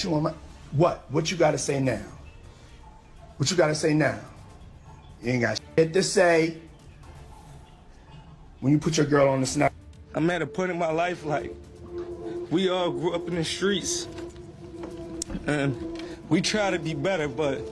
You on my, what? What you gotta say now? What you gotta say now? You ain't got shit to say when you put your girl on the snap. I'm at a point in my life like we all grew up in the streets and we try to be better, but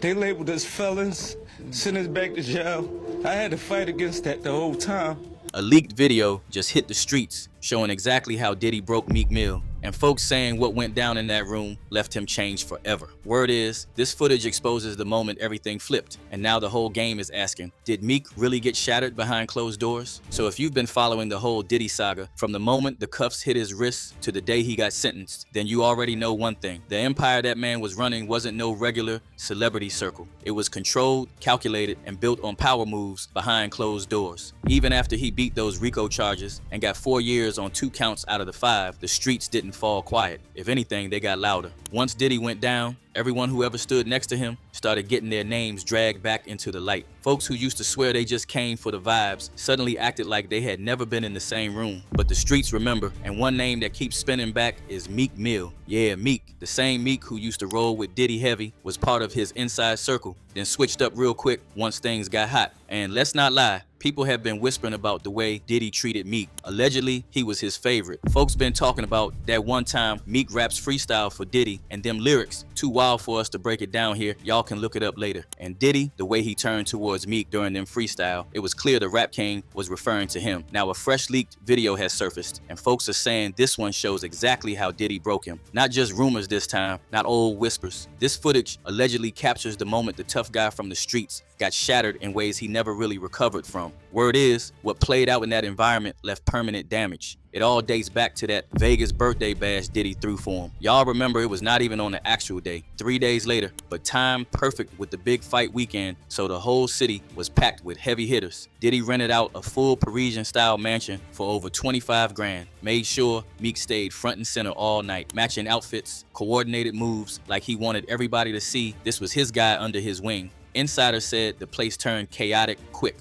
they labeled us felons, sent us back to jail. I had to fight against that the whole time. A leaked video just hit the streets, showing exactly how Diddy broke Meek Mill, and folks saying what went down in that room left him changed forever. Word is, this footage exposes the moment everything flipped, and now the whole game is asking, did Meek really get shattered behind closed doors? So if you've been following the whole Diddy saga, from the moment the cuffs hit his wrists to the day he got sentenced, then you already know one thing. The empire that man was running wasn't no regular celebrity circle. It was controlled, calculated, and built on power moves behind closed doors. Even after he beat those RICO charges and got 4 years on 2 counts out of the 5, the streets didn't fall quiet. If anything, they got louder. Once Diddy went down, everyone who ever stood next to him started getting their names dragged back into the light. Folks who used to swear they just came for the vibes suddenly acted like they had never been in the same room. But the streets remember, and one name that keeps spinning back is Meek Mill. Yeah, Meek, the same Meek who used to roll with Diddy heavy, was part of his inside circle, then switched up real quick once things got hot. And let's not lie, people have been whispering about the way Diddy treated Meek. Allegedly, he was his favorite. Folks been talking about that one time Meek raps freestyle for Diddy, and them lyrics, too wild for us to break it down here. Y'all can look it up later. And Diddy, the way he turned towards Meek during them freestyle, it was clear the Rap King was referring to him. Now a fresh leaked video has surfaced, and folks are saying this one shows exactly how Diddy broke him. Not just rumors this time, not old whispers. This footage allegedly captures the moment the tough guy from the streets got shattered in ways he never really recovered from. Word is, what played out in that environment left permanent damage. It all dates back to that Vegas birthday bash Diddy threw for him. Y'all remember it was not even on the actual day, 3 days later, but timed perfect with the big fight weekend, so the whole city was packed with heavy hitters. Diddy rented out a full Parisian-style mansion for over 25 grand, made sure Meek stayed front and center all night, matching outfits, coordinated moves, like he wanted everybody to see this was his guy under his wing. Insiders said the place turned chaotic quick.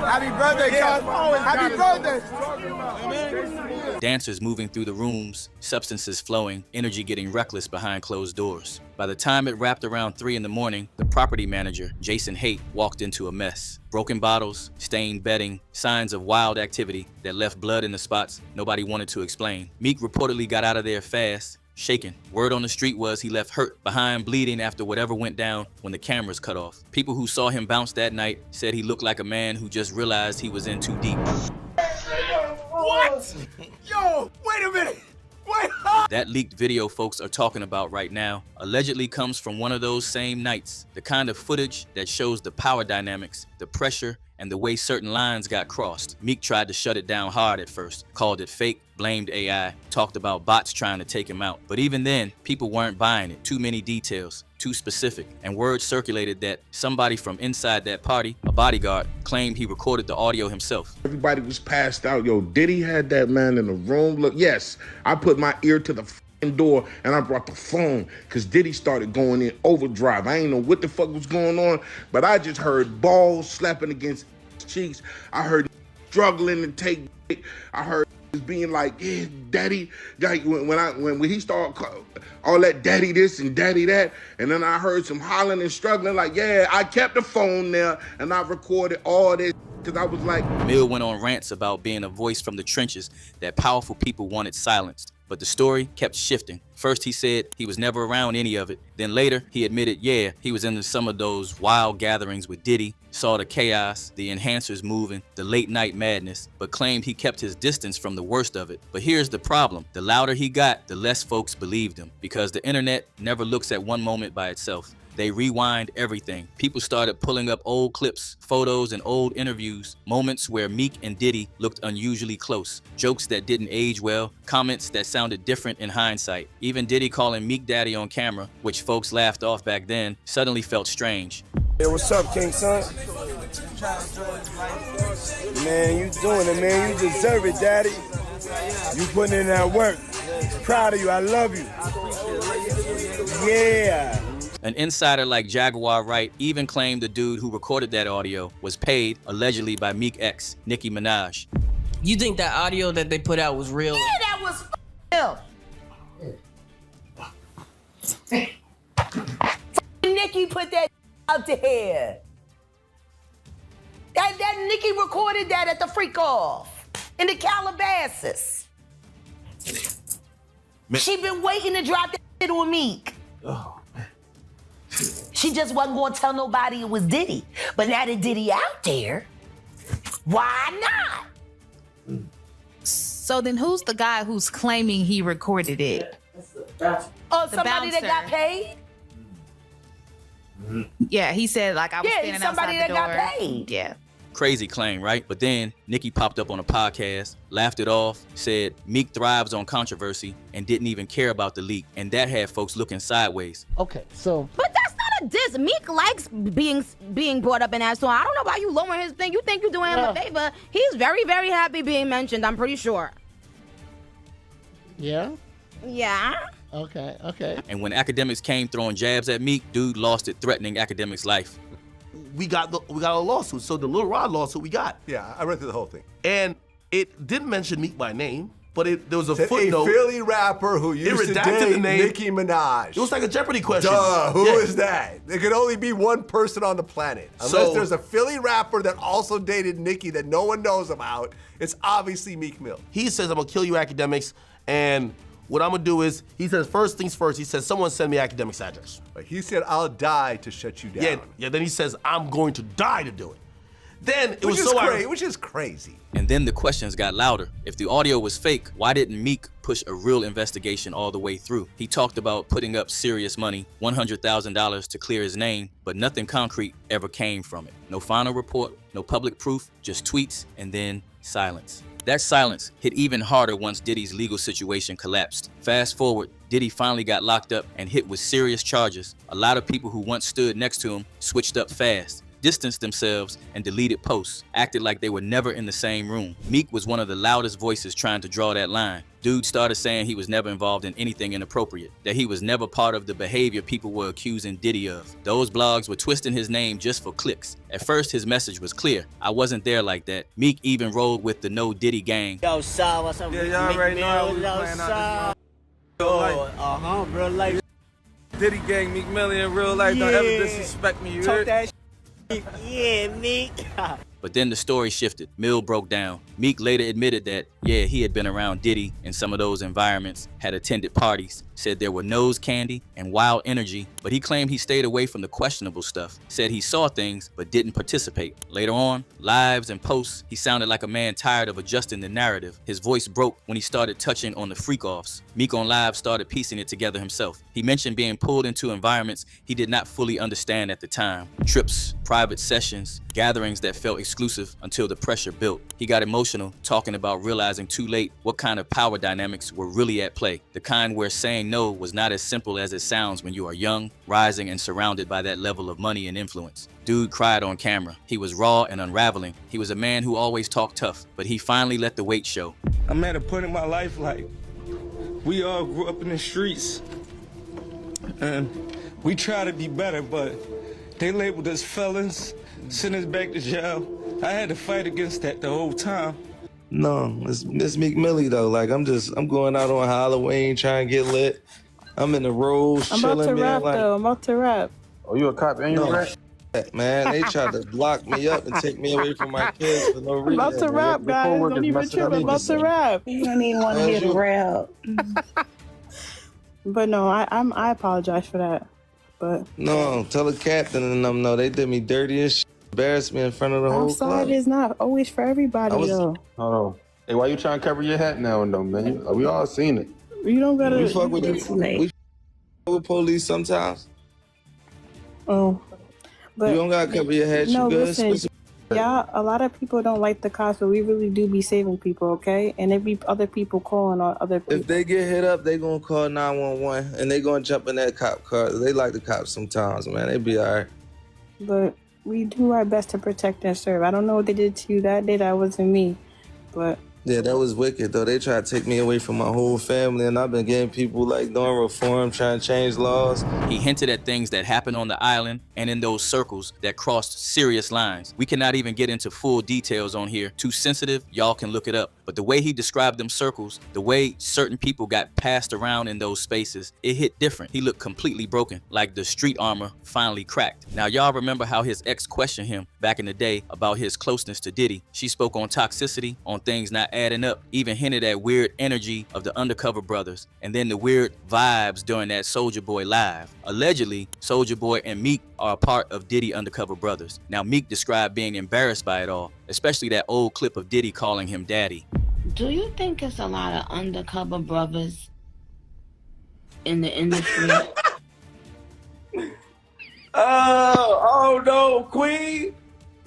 Happy birthday, cuz. Happy birthday. Dancers moving through the rooms, substances flowing, energy getting reckless behind closed doors. By the time it wrapped around 3 in the morning, the property manager, Jason Haight, walked into a mess. Broken bottles, stained bedding, signs of wild activity that left blood in the spots nobody wanted to explain. Meek reportedly got out of there fast, shaken. Word on the street was he left hurt behind, bleeding after whatever went down when the cameras cut off. People who saw him bounce that night said he looked like a man who just realized he was in too deep. What? Yo, wait a minute. Wait. That leaked video folks are talking about right now allegedly comes from one of those same nights. The kind of footage that shows the power dynamics, the pressure, and the way certain lines got crossed. Meek tried to shut it down hard at first, called it fake, blamed AI, talked about bots trying to take him out. But even then, people weren't buying it. Too many details, too specific. And word circulated that somebody from inside that party, a bodyguard, claimed he recorded the audio himself. Everybody was passed out. Yo, Diddy had that man in the room. Look, yes, I put my ear to the door and I brought the phone because Diddy started going in overdrive. I ain't know what the fuck was going on, but I just heard balls slapping against cheeks. I heard struggling to take it. I heard being like, yeah, daddy. Like when he started all that daddy this and daddy that, and then I heard some hollering and struggling like, yeah, I kept the phone there and I recorded all this because I was like. Mill went on rants about being a voice from the trenches that powerful people wanted silenced. But the story kept shifting. First he said he was never around any of it. Then later he admitted, yeah, he was in some of those wild gatherings with Diddy, saw the chaos, the enhancers moving, the late night madness, but claimed he kept his distance from the worst of it. But here's the problem. The louder he got, the less folks believed him, because the internet never looks at one moment by itself. They rewind everything. People started pulling up old clips, photos, and old interviews, moments where Meek and Diddy looked unusually close, jokes that didn't age well, comments that sounded different in hindsight. Even Diddy calling Meek Daddy on camera, which folks laughed off back then, suddenly felt strange. Hey, what's up, King Son? Man, you doing it, man. You deserve it, Daddy. You putting in that work. Proud of you. I love you. Yeah. An insider like Jaguar Wright even claimed the dude who recorded that audio was paid, allegedly by Meek X, Nicki Minaj. You think that audio that they put out was real? Yeah, that was real. Nicki put that up there. That Nicki recorded that at the freak off in the Calabasas. She been waiting to drop that shit on Meek. Oh, man. She just wasn't gonna tell nobody it was Diddy. But now that Diddy out there, why not? So then who's the guy who's claiming he recorded it? Oh, somebody that got paid? Yeah, he said like I was standing somebody outside the that door. got paid. Yeah. Crazy claim, right? But then Nicki popped up on a podcast, laughed it off, said Meek thrives on controversy, and didn't even care about the leak. And that had folks looking sideways. Okay, so. But that's not a diss. Meek likes being brought up in that song. I don't know why you lowering his thing. You think you're doing him a favor. He's very, very happy being mentioned, I'm pretty sure. Yeah? Yeah. Okay. And when academics came throwing jabs at Meek, dude lost it, threatening academics' life. We got a lawsuit. So the Lil Rod lawsuit we got. Yeah, I read through the whole thing. And it didn't mention Meek by name, but there was a Said footnote. A Philly rapper who used to redacted date the name. Nicki Minaj. It was like a Jeopardy question. Duh, who is that? There could only be one person on the planet. Unless there's a Philly rapper that also dated Nicki that no one knows about, it's obviously Meek Mill. He says, I'm gonna kill you academics, and what I'm gonna do is, he says, first things first, he says, someone send me academics' address. Like he said, I'll die to shut you down. Yeah, then he says, I'm going to die to do it. Then it Which was so which is crazy. And then the questions got louder. If the audio was fake, why didn't Meek push a real investigation all the way through? He talked about putting up serious money, $100,000 to clear his name, but nothing concrete ever came from it. No final report, no public proof, just tweets, and then silence. That silence hit even harder once Diddy's legal situation collapsed. Fast forward, Diddy finally got locked up and hit with serious charges. A lot of people who once stood next to him switched up fast, distanced themselves, and deleted posts, acted like they were never in the same room. Meek was one of the loudest voices trying to draw that line. Dude started saying he was never involved in anything inappropriate, that he was never part of the behavior people were accusing Diddy of. Those blogs were twisting his name just for clicks. At first, his message was clear. I wasn't there like that. Meek even rolled with the No Diddy gang. Yo, Saw, what's up? Yeah, y'all already know how we Yo, playing Saw. out Real life. Diddy gang, Meek Mill in real life. Don't ever disrespect me, you Talk heard? that Yeah, Meek. But then the story shifted. Mill broke down. Meek later admitted that, yeah, he had been around Diddy in some of those environments, had attended parties, said there were nose candy and wild energy, but he claimed he stayed away from the questionable stuff, said he saw things but didn't participate. Later on, lives and posts, he sounded like a man tired of adjusting the narrative. His voice broke when he started touching on the freak-offs. Meek on Live started piecing it together himself. He mentioned being pulled into environments he did not fully understand at the time. Trips, private sessions, gatherings that felt exclusive until the pressure built. He got emotional talking about realizing too late what kind of power dynamics were really at play. The kind where saying no was not as simple as it sounds when you are young, rising, and surrounded by that level of money and influence. Dude cried on camera. He was raw and unraveling. He was a man who always talked tough, but he finally let the weight show. I'm at a point in my life like we all grew up in the streets and we try to be better, but they labeled us felons, sent us back to jail. I had to fight against that the whole time. No, it's Meek Millie though. Like I'm going out on Halloween trying to get lit. I'm in the road I'm chilling, about to man. rap like, though. I'm about to rap. Oh, you a cop and you rap? Man, they tried to block me up and take me away from my kids for no I'm reason. about to rap, guys. Don't even trip. I'm about to rap. You don't even want to hear the rap. But no, I apologize for that. But No, tell the captain and them no. They did me dirty as shit. Embarrassed me in front of the whole club. outside is not always for everybody though. Oh, hey, why you trying to cover your hat now and though, man? We all seen it. You don't gotta. We fuck with we fuck with police sometimes. Oh, but You don't gotta cover your head. no, You good? listen, y'all. A lot of people don't like the cops, but we really do be saving people, okay? And there be other people calling on other people. If they get hit up, they gonna call 911 and they gonna jump in that cop car. They like the cops sometimes, man. They be alright. But we do our best to protect and serve. I don't know what they did to you that day. That wasn't me, but Yeah, that was wicked though. They tried to take me away from my whole family, and I've been getting people like doing reform, trying to change laws. He hinted at things that happened on the island and in those circles that crossed serious lines. We cannot even get into full details on here. Too sensitive, y'all can look it up. But the way he described them circles, the way certain people got passed around in those spaces, it hit different. He looked completely broken, like the street armor finally cracked. Now, y'all remember how his ex questioned him back in the day about his closeness to Diddy. She spoke on toxicity, on things not adding up, even hinted at weird energy of the Undercover Brothers, and then the weird vibes during that Soulja Boy live. Allegedly, Soulja Boy and Meek are a part of Diddy Undercover Brothers. Now, Meek described being embarrassed by it all, especially that old clip of Diddy calling him daddy. Do you think it's a lot of undercover brothers in the industry? Oh no, Queen.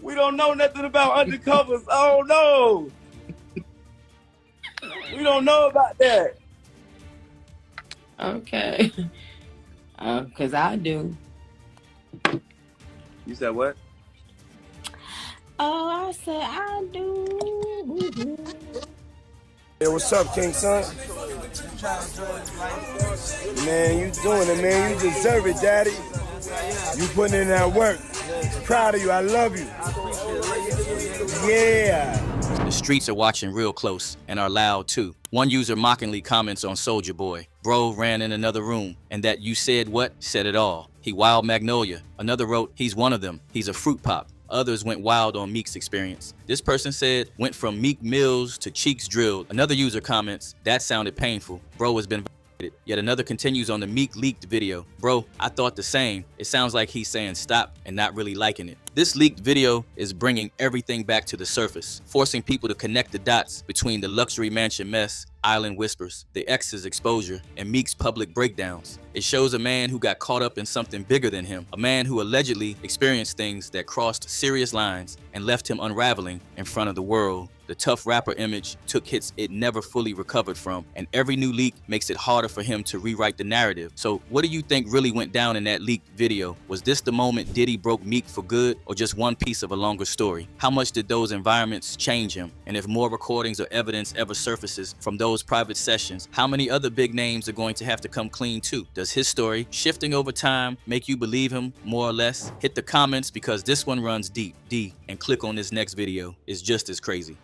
We don't know nothing about undercovers. Oh no. We don't know about that. Okay. Because I do. You said what? Oh, I said I do. Hey, what's up, King Son? Man, you doing it, man. You deserve it, Daddy. You putting in that work. Proud of you. I love you. Yeah. The streets are watching real close and are loud too. One user mockingly comments on Soulja Boy. Bro ran in another room, and that you said what said it all. He wild Magnolia. Another wrote, he's one of them. He's a fruit pop. Others went wild on Meek's experience. This person said, went from Meek Mills to cheeks drilled. Another user comments, that sounded painful. Bro has been violated. Yet another continues on the Meek leaked video. Bro, I thought the same. It sounds like he's saying stop and not really liking it. This leaked video is bringing everything back to the surface, forcing people to connect the dots between the luxury mansion mess, island whispers, the ex's exposure, and Meek's public breakdowns. It shows a man who got caught up in something bigger than him, a man who allegedly experienced things that crossed serious lines and left him unraveling in front of the world. The tough rapper image took hits it never fully recovered from, and every new leak makes it harder for him to rewrite the narrative. So what do you think really went down in that leaked video? Was this the moment Diddy broke Meek for good, or just one piece of a longer story? How much did those environments change him? And if more recordings or evidence ever surfaces from those private sessions, how many other big names are going to have to come clean too? Does his story, shifting over time, make you believe him more or less? Hit the comments because this one runs deep, and click on this next video. It's just as crazy.